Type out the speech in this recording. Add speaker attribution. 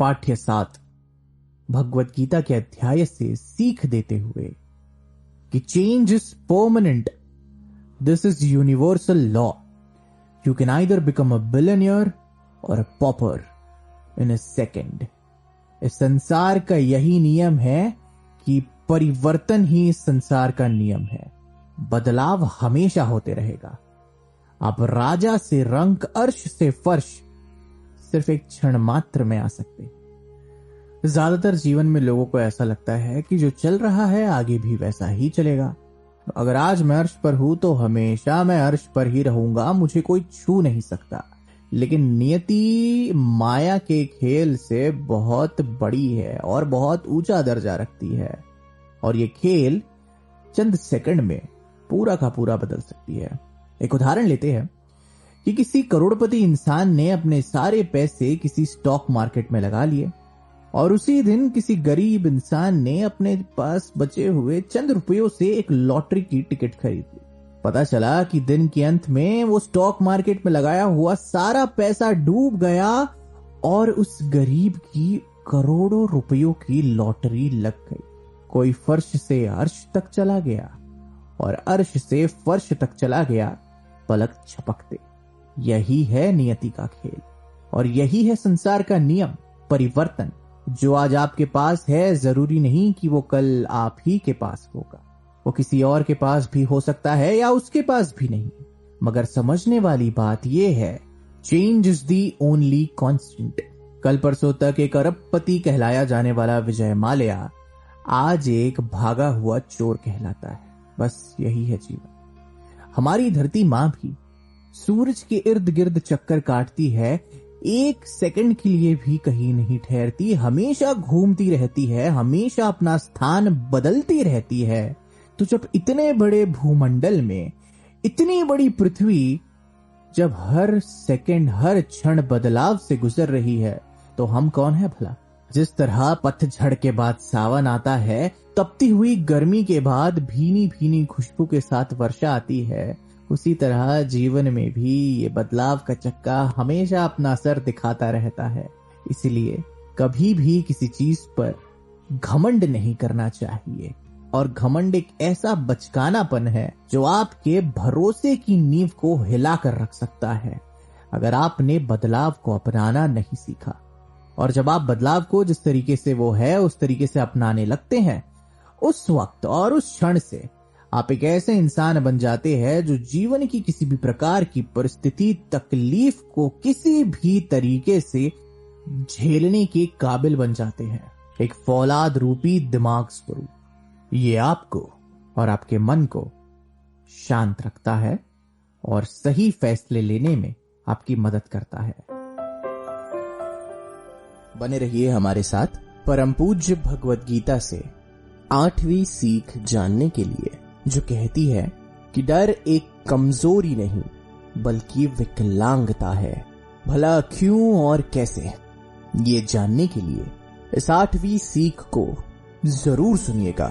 Speaker 1: पाठ्य 7 भगवत गीता के अध्याय से सीख देते हुए कि change is permanent, this is universal law, you can either become a billionaire और अ पॉपर इन अ सेकेंड। इस संसार का यही नियम है कि परिवर्तन ही इस संसार का नियम है। बदलाव हमेशा होते रहेगा। आप राजा से रंक, अर्श से फर्श सिर्फ एक क्षण मात्र में आ सकते। ज्यादातर जीवन में लोगों को ऐसा लगता है कि जो चल रहा है आगे भी वैसा ही चलेगा। अगर आज मैं अर्श पर हूं तो हमेशा मैं अर्श पर ही रहूंगा, मुझे कोई छू नहीं सकता। लेकिन नियति माया के खेल से बहुत बड़ी है और बहुत ऊंचा दर्जा रखती है, और ये खेल चंद सेकंड में पूरा का पूरा बदल सकती है। एक उदाहरण लेते हैं कि किसी करोड़पति इंसान ने अपने सारे पैसे किसी स्टॉक मार्केट में लगा लिए और उसी दिन किसी गरीब इंसान ने अपने पास बचे हुए चंद रुपयों से एक लॉटरी की टिकट खरीद ली। पता चला कि दिन के अंत में वो स्टॉक मार्केट में लगाया हुआ सारा पैसा डूब गया और उस गरीब की करोड़ों रुपयों की लॉटरी लग गई। कोई फर्श से अर्श तक चला गया और अर्श से फर्श तक चला गया पलक झपकते। यही है नियति का खेल और यही है संसार का नियम, परिवर्तन। जो आज आपके पास है जरूरी नहीं कि वो कल आप ही के पास होगा। वो किसी और के पास भी हो सकता है या उसके पास भी नहीं। मगर समझने वाली बात यह है, change is the only constant. कल परसों तक एक अरबपति कहलाया जाने वाला विजय माल्या आज एक भागा हुआ चोर कहलाता है। बस यही है जीवन। हमारी धरती मां भी सूरज के इर्द गिर्द चक्कर काटती है, एक सेकंड के लिए भी कहीं नहीं ठहरती, हमेशा घूमती रहती है, हमेशा अपना स्थान बदलती रहती है। तो जब इतने बड़े भूमंडल में इतनी बड़ी पृथ्वी जब हर सेकंड हर क्षण बदलाव से गुजर रही है तो हम कौन है भला? जिस तरह पतझड़ के बाद सावन आता है, तपती हुई गर्मी के बाद भीनी भीनी खुशबू के साथ वर्षा आती है, उसी तरह जीवन में भी ये बदलाव का चक्का हमेशा अपना असर दिखाता रहता है। इसलिए कभी भी किसी चीज पर घमंड नहीं करना चाहिए। और घमंड एक ऐसा बचकानापन है जो आपके भरोसे की नींव को हिलाकर रख सकता है अगर आपने बदलाव को अपनाना नहीं सीखा। और जब आप बदलाव को जिस तरीके से वो है उस तरीके से अपनाने लगते हैं, उस वक्त और उस क्षण से आप एक ऐसे इंसान बन जाते हैं जो जीवन की किसी भी प्रकार की परिस्थिति, तकलीफ को किसी भी तरीके से झेलने के काबिल बन जाते हैं। एक फौलाद रूपी दिमाग स्वरूप। ये आपको और आपके मन को शांत रखता है और सही फैसले लेने में आपकी मदद करता है। बने रहिए हमारे साथ परम पूज्य भगवत गीता से 8वीं सीख जानने के लिए, जो कहती है कि डर एक कमजोरी नहीं बल्कि विकलांगता है। भला क्यों और कैसे, ये जानने के लिए इस 8वीं सीख को जरूर सुनिएगा।